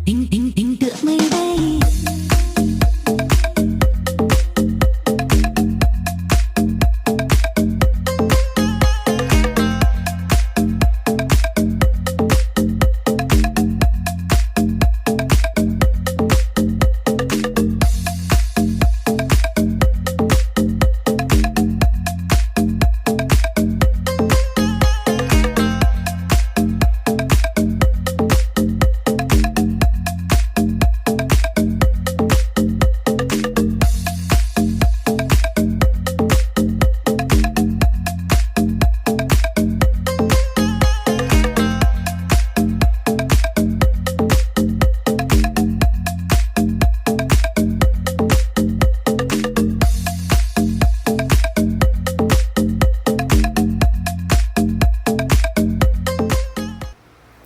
Tình tựa mây bay.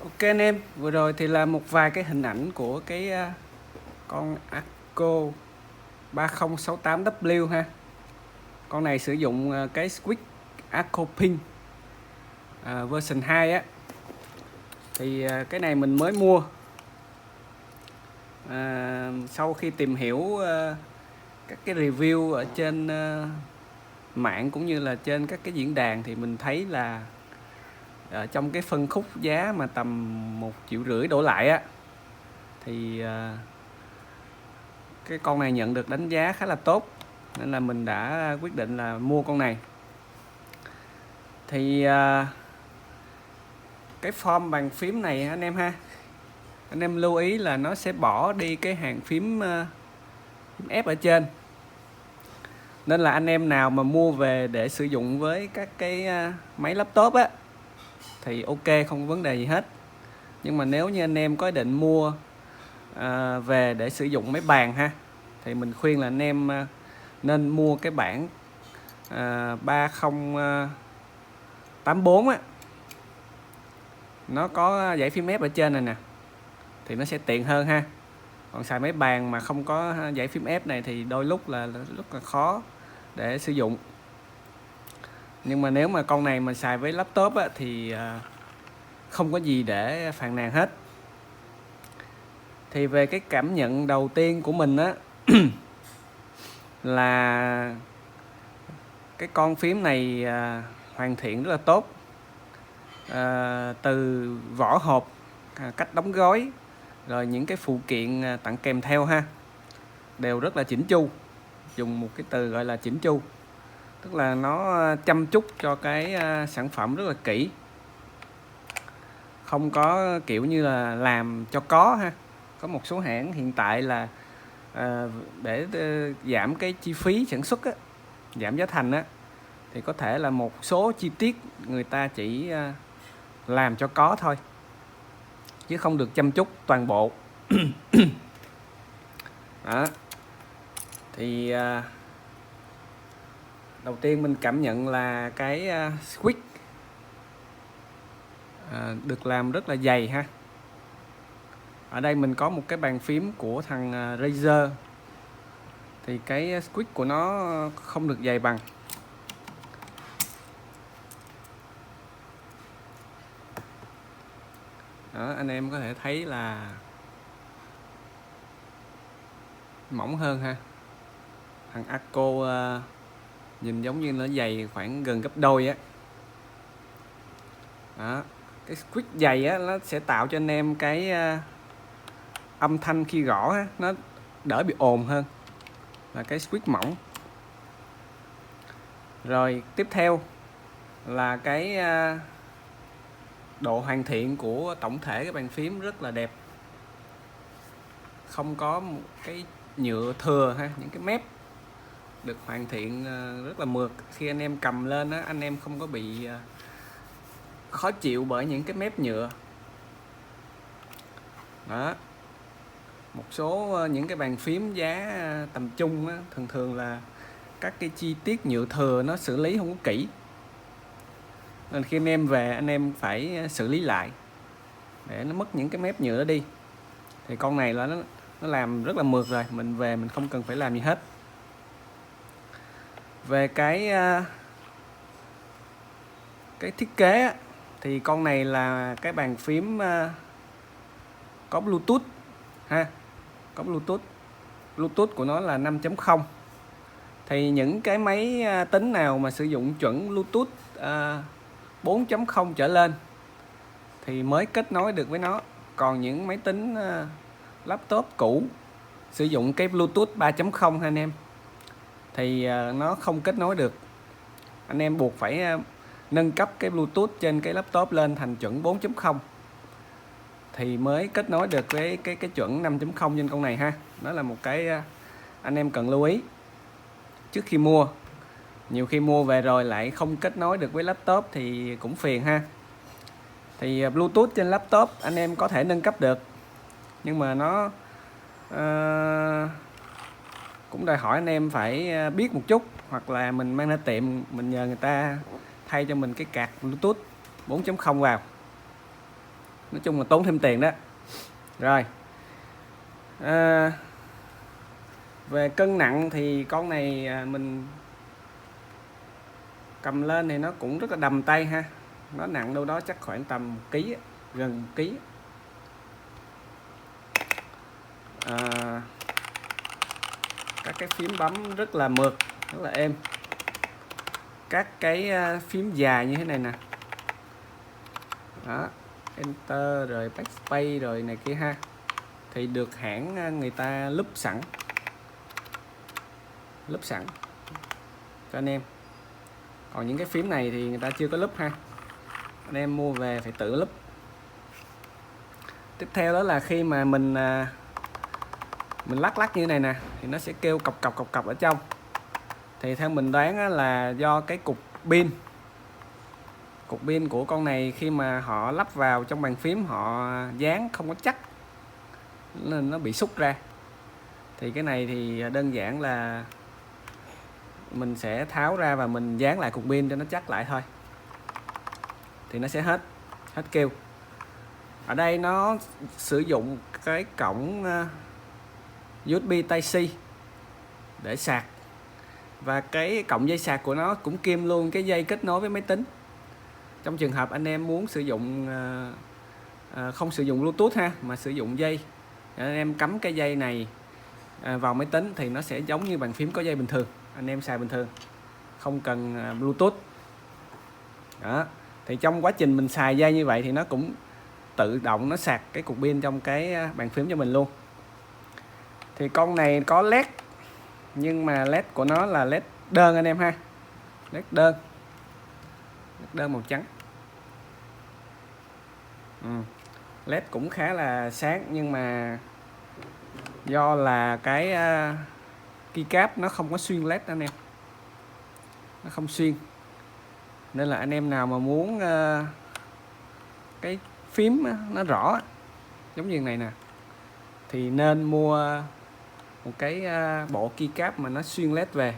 Ok anh em, vừa rồi thì là một vài cái hình ảnh của cái con Arco 3068W ha. Con này sử dụng cái Squid Arco Pink version 2 á. Thì cái này mình mới mua. Sau khi tìm hiểu các cái review ở trên mạng cũng như là trên các cái diễn đàn thì mình thấy là trong cái phân khúc giá mà tầm 1,5 triệu đổ lại á thì cái con này nhận được đánh giá khá là tốt, nên là mình đã quyết định là mua con này. Thì cái form bàn phím này anh em ha, anh em lưu ý là nó sẽ bỏ đi cái hàng phím F ở trên, nên là anh em nào mà mua về để sử dụng với các cái máy laptop á thì ok, không vấn đề gì hết. Nhưng mà nếu như anh em có ý định mua về để sử dụng máy bàn ha, thì mình khuyên là anh em nên mua cái bản 3084 á, nó có dãy phím F ở trên này nè, thì nó sẽ tiện hơn ha. Còn xài máy bàn mà không có dãy phím F này thì đôi lúc là rất là khó để sử dụng. Nhưng mà nếu mà con này mà xài với laptop á, thì không có gì để phàn nàn hết. Thì về cái cảm nhận đầu tiên của mình á là cái con phím này hoàn thiện rất là tốt. Từ vỏ hộp, cách đóng gói, rồi những cái phụ kiện tặng kèm theo ha, đều rất là chỉnh chu. Dùng một cái từ gọi là chỉnh chu, tức là nó chăm chút cho cái sản phẩm rất là kỹ, không có kiểu như là làm cho có ha. Có một số hãng hiện tại là để giảm cái chi phí sản xuất á, giảm giá thành á, thì có thể là một số chi tiết người ta chỉ làm cho có thôi, chứ không được chăm chút toàn bộ. Đó. Thì đầu tiên mình cảm nhận là cái switch được làm rất là dày ha. Ở đây mình có một cái bàn phím của thằng Razer, thì cái switch của nó không được dày bằng. Đó, anh em có thể thấy là mỏng hơn ha. Thằng Arco nhìn giống như nó dày khoảng gần gấp đôi á. Đó. Cái switch dày á, nó sẽ tạo cho anh em cái âm thanh khi gõ á, nó đỡ bị ồn hơn là cái switch mỏng. Rồi tiếp theo là cái độ hoàn thiện của tổng thể cái bàn phím rất là đẹp, không có một cái nhựa thừa ha, những cái mép được hoàn thiện rất là mượt. Khi anh em cầm lên á, anh em không có bị khó chịu bởi những cái mép nhựa. Đó. Một số những cái bàn phím giá tầm trung á, thường thường là các cái chi tiết nhựa thừa nó xử lý không có kỹ, nên khi anh em về anh em phải xử lý lại để nó mất những cái mép nhựa đó đi. Thì con này là nó làm rất là mượt rồi, mình về mình không cần phải làm gì hết. Về cái thiết kế á, thì con này là cái bàn phím có Bluetooth ha, có Bluetooth. Bluetooth của nó là 5.0. Thì những cái máy tính nào mà sử dụng chuẩn Bluetooth 4.0 trở lên thì mới kết nối được với nó. Còn những máy tính laptop cũ sử dụng cái Bluetooth 3.0 anh em, thì nó không kết nối được. Anh em buộc phải nâng cấp cái Bluetooth trên cái laptop lên thành chuẩn 4.0 thì mới kết nối được với cái chuẩn 5.0 trên con này ha. Đó là một cái anh em cần lưu ý trước khi mua. Nhiều khi mua về rồi lại không kết nối được với laptop thì cũng phiền ha. Thì Bluetooth trên laptop anh em có thể nâng cấp được, nhưng mà nó cũng đòi hỏi anh em phải biết một chút, hoặc là mình mang ra tiệm mình nhờ người ta thay cho mình cái card Bluetooth 4.0 vào. Nói chung là tốn thêm tiền đó. Rồi về cân nặng thì con này mình cầm lên thì nó cũng rất là đầm tay ha. Nó nặng đâu đó chắc khoảng tầm 1 kg, gần 1 kg. Các cái phím bấm rất là mượt, rất là êm. Các cái phím dài như thế này nè, đó, Enter rồi Backspace rồi này kia ha, thì được hãng người ta lúp sẵn cho anh em. Còn những cái phím này thì người ta chưa có lúp ha, anh em mua về phải tự lúp. Tiếp theo đó là khi mà mình lắc như thế này nè thì nó sẽ kêu cọc ở trong. Thì theo mình đoán là do cái cục pin của con này khi mà họ lắp vào trong bàn phím họ dán không có chắc nên nó bị xúc ra. Thì cái này thì đơn giản là mình sẽ tháo ra và mình dán lại cục pin cho nó chắc lại thôi, thì nó sẽ hết kêu. Ở đây nó sử dụng cái cổng USB Type-C để sạc, và cái cổng dây sạc của nó cũng kiêm luôn cái dây kết nối với máy tính. Trong trường hợp anh em muốn sử dụng không sử dụng Bluetooth ha, mà sử dụng dây, anh em cắm cái dây này vào máy tính thì nó sẽ giống như bàn phím có dây bình thường, anh em xài bình thường, không cần Bluetooth. Đó. Thì trong quá trình mình xài dây như vậy thì nó cũng tự động nó sạc cái cục pin trong cái bàn phím cho mình luôn. Thì con này có LED, nhưng mà LED của nó là LED đơn anh em ha, LED đơn màu trắng. LED cũng khá là sáng, nhưng mà do là cái keycap nó không có xuyên LED anh em, nó không xuyên, nên là anh em nào mà muốn cái phím nó rõ giống như này nè thì nên mua một cái bộ keycap mà nó xuyên LED về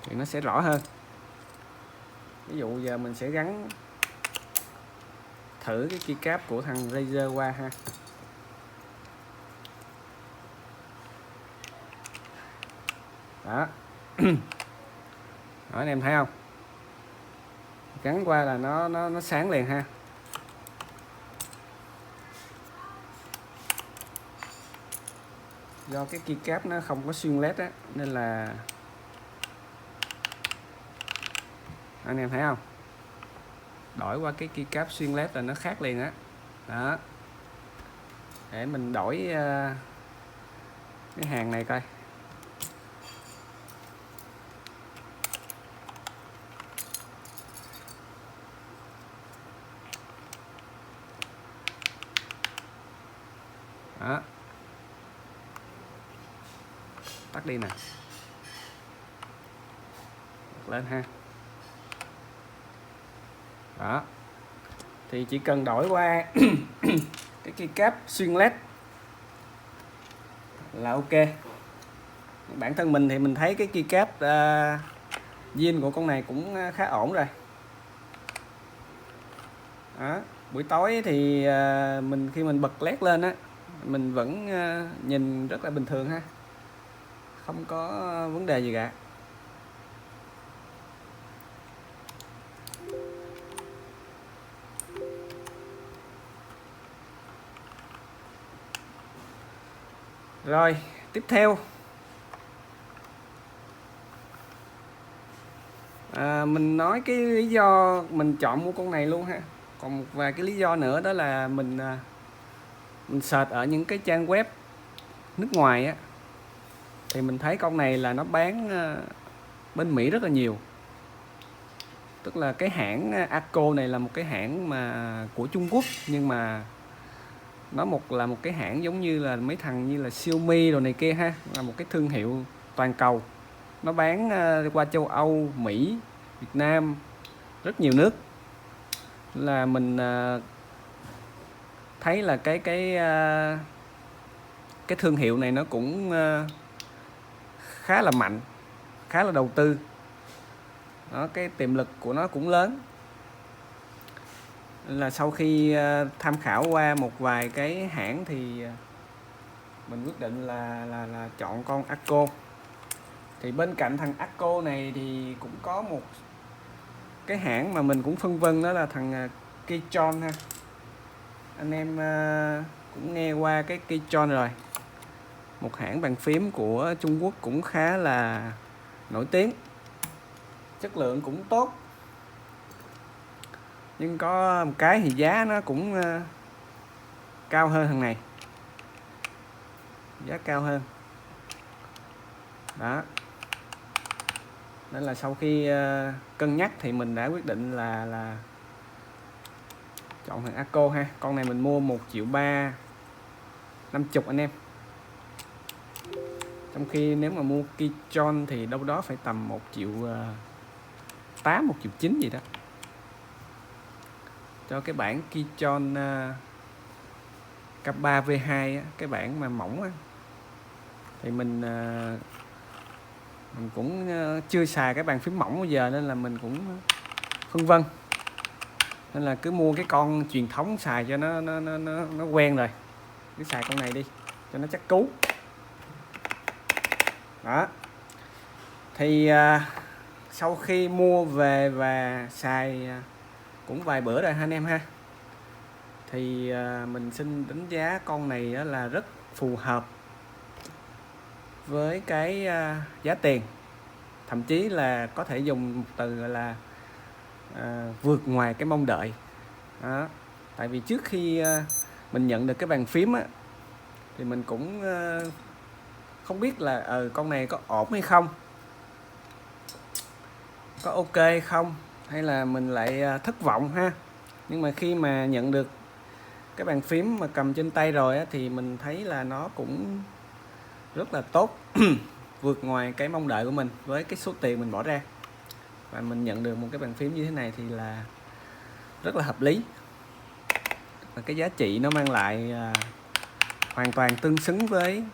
thì nó sẽ rõ hơn. Ví dụ giờ mình sẽ gắn thử cái keycap của thằng Razer qua ha. Đó. Đó, anh em thấy không, gắn qua là nó sáng liền ha. Do cái keycap nó không có xuyên LED á, nên là anh em thấy không, đổi qua cái keycap xuyên LED là nó khác liền á. Đó, để mình đổi cái hàng này coi. Đó, tắt đi nè, lên ha. Đó, thì chỉ cần đổi qua cái keycap xuyên LED là ok. Bản thân mình thì mình thấy cái keycap zin của con này cũng khá ổn rồi. Đó, buổi tối thì khi mình bật LED lên á, mình vẫn nhìn rất là bình thường ha, không có vấn đề gì cả. Rồi tiếp theo mình nói cái lý do mình chọn mua con này luôn ha. Còn một vài cái lý do nữa đó là mình search ở những cái trang web nước ngoài á, thì mình thấy con này là nó bán bên Mỹ rất là nhiều. Tức là cái hãng Arco này là một cái hãng mà của Trung Quốc, nhưng mà nó là một cái hãng giống như là mấy thằng như là Xiaomi rồi này kia ha, là một cái thương hiệu toàn cầu. Nó bán qua châu Âu, Mỹ, Việt Nam, rất nhiều nước. Là mình thấy là cái thương hiệu này nó cũng khá là mạnh, khá là đầu tư. Đó, cái tiềm lực của nó cũng lớn. Là sau khi tham khảo qua một vài cái hãng thì mình quyết định là chọn con Arco. Thì bên cạnh thằng Arco này thì cũng có một cái hãng mà mình cũng phân vân, đó là thằng Keychron ha. Anh em cũng nghe qua cái Keychron rồi, một hãng bàn phím của Trung Quốc cũng khá là nổi tiếng, chất lượng cũng tốt. Nhưng có một cái thì giá nó cũng cao hơn thằng này, giá cao hơn đó. Nên là sau khi cân nhắc thì mình đã quyết định là chọn thằng Arco ha. Con này mình mua 1.350.000 anh em. Trong khi nếu mà mua Keychron thì đâu đó phải tầm 1.800.000, 1.900.000 gì đó. Cho cái bản Keychron K3V2 á, cái bản mà mỏng á, thì mình cũng chưa xài cái bàn phím mỏng bây giờ, nên là mình cũng phân vân. Nên là cứ mua cái con truyền thống xài cho nó quen rồi, cứ xài con này đi cho nó chắc cú đó. Thì sau khi mua về và xài cũng vài bữa rồi anh em ha, thì mình xin đánh giá con này là rất phù hợp với cái giá tiền. Thậm chí là có thể dùng một từ là vượt ngoài cái mong đợi đó. Tại vì trước khi mình nhận được cái bàn phím á, thì mình cũng không biết là con này có ổn hay không, có ok hay không, hay là mình lại thất vọng ha. Nhưng mà khi mà nhận được cái bàn phím mà cầm trên tay rồi á, thì mình thấy là nó cũng rất là tốt, vượt ngoài cái mong đợi của mình với cái số tiền mình bỏ ra. Và mình nhận được một cái bàn phím như thế này thì là rất là hợp lý. Và cái giá trị nó mang lại hoàn toàn tương xứng với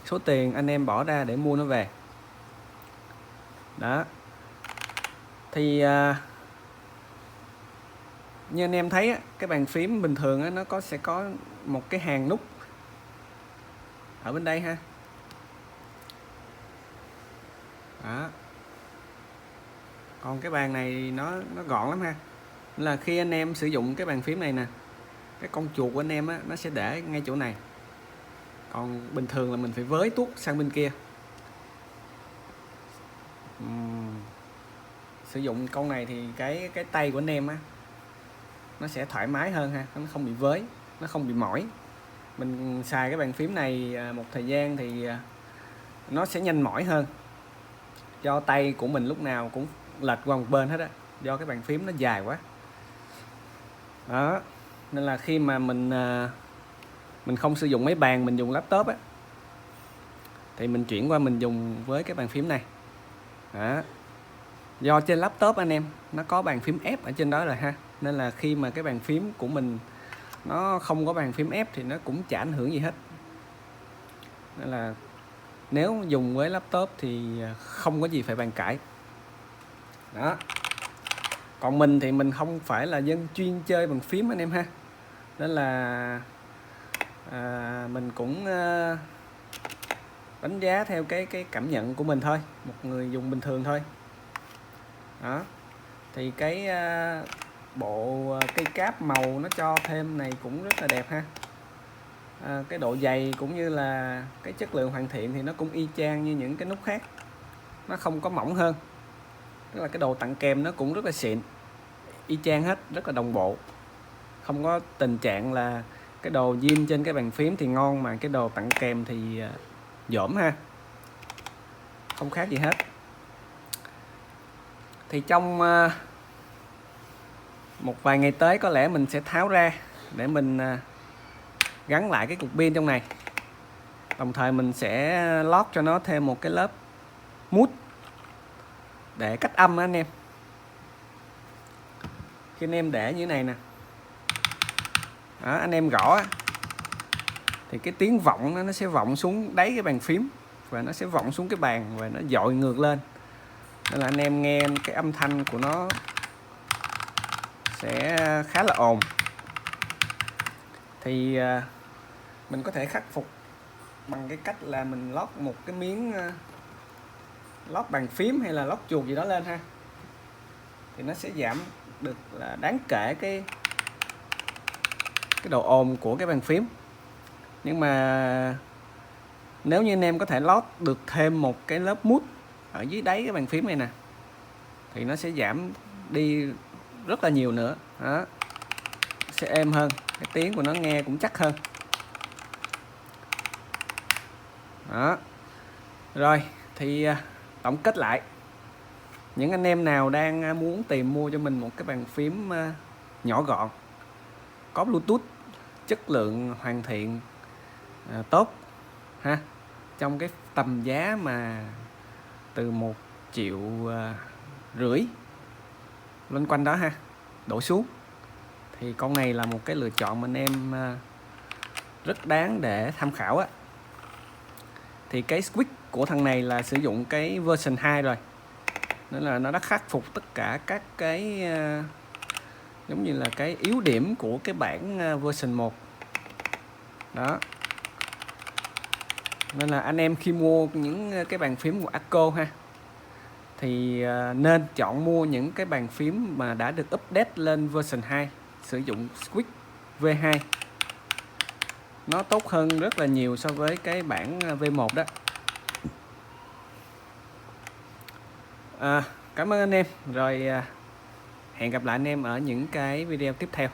số tiền anh em bỏ ra để mua nó về đó. Thì như anh em thấy cái bàn phím bình thường nó sẽ có một cái hàng nút ở bên đây ha đó. Còn cái bàn này nó gọn lắm ha. Là khi anh em sử dụng cái bàn phím này nè, cái con chuột của anh em nó sẽ để ngay chỗ này. Còn bình thường là mình phải với tuốt sang bên kia. Sử dụng con này thì cái tay của anh em nó sẽ thoải mái hơn ha, nó không bị với, nó không bị mỏi. Mình xài cái bàn phím này một thời gian thì nó sẽ nhanh mỏi hơn, do tay của mình lúc nào cũng lệch qua một bên hết á, do cái bàn phím nó dài quá đó. Nên là khi mà mình không sử dụng máy bàn, mình dùng laptop á, thì mình chuyển qua mình dùng với cái bàn phím này đó. Do trên laptop anh em nó có bàn phím ép ở trên đó rồi ha, nên là khi mà cái bàn phím của mình nó không có bàn phím ép thì nó cũng chả ảnh hưởng gì hết. Nên là nếu dùng với laptop thì không có gì phải bàn cãi đó. Còn mình thì mình không phải là dân chuyên chơi bàn phím anh em ha, nên là mình cũng đánh giá theo cái cảm nhận của mình thôi, một người dùng bình thường thôi đó. Thì cái bộ cây cáp màu nó cho thêm này cũng rất là đẹp ha. cái độ dày cũng như là cái chất lượng hoàn thiện thì nó cũng y chang như những cái nút khác, nó không có mỏng hơn, tức là cái đồ tặng kèm nó cũng rất là xịn, y chang hết, rất là đồng bộ, không có tình trạng là cái đồ zin trên cái bàn phím thì ngon mà cái đồ tặng kèm thì dởm ha, không khác gì hết. Thì trong một vài ngày tới có lẽ mình sẽ tháo ra để mình gắn lại cái cục pin trong này, đồng thời mình sẽ lót cho nó thêm một cái lớp mút để cách âm á anh em. Khi anh em để như thế này nè đó, anh em gõ thì cái tiếng vọng nó sẽ vọng xuống đáy cái bàn phím và nó sẽ vọng xuống cái bàn và nó dội ngược lên, nên là anh em nghe cái âm thanh của nó sẽ khá là ồn. Thì mình có thể khắc phục bằng cái cách là mình lót một cái miếng lót bàn phím hay là lót chuột gì đó lên ha, thì nó sẽ giảm được là đáng kể cái độ ồn của cái bàn phím. Nhưng mà nếu như anh em có thể lót được thêm một cái lớp mút ở dưới đáy cái bàn phím này nè thì nó sẽ giảm đi rất là nhiều nữa đó, sẽ êm hơn, cái tiếng của nó nghe cũng chắc hơn đó. Rồi thì tổng kết lại, những anh em nào đang muốn tìm mua cho mình một cái bàn phím nhỏ gọn, có Bluetooth, chất lượng hoàn thiện tốt ha, trong cái tầm giá mà từ 1,5 triệu loanh quanh đó ha, đổ xuống, thì con này là một cái lựa chọn mà anh em rất đáng để tham khảo á. Thì cái switch của thằng này là sử dụng cái version 2 rồi, nên là nó đã khắc phục tất cả các cái giống như là cái yếu điểm của cái bản version 1 đó. Nên là anh em khi mua những cái bàn phím của Arco ha, thì nên chọn mua những cái bàn phím mà đã được update lên version 2, sử dụng switch V2, nó tốt hơn rất là nhiều so với cái bản V1 đó. Cảm ơn anh em, rồi hẹn gặp lại anh em ở những cái video tiếp theo.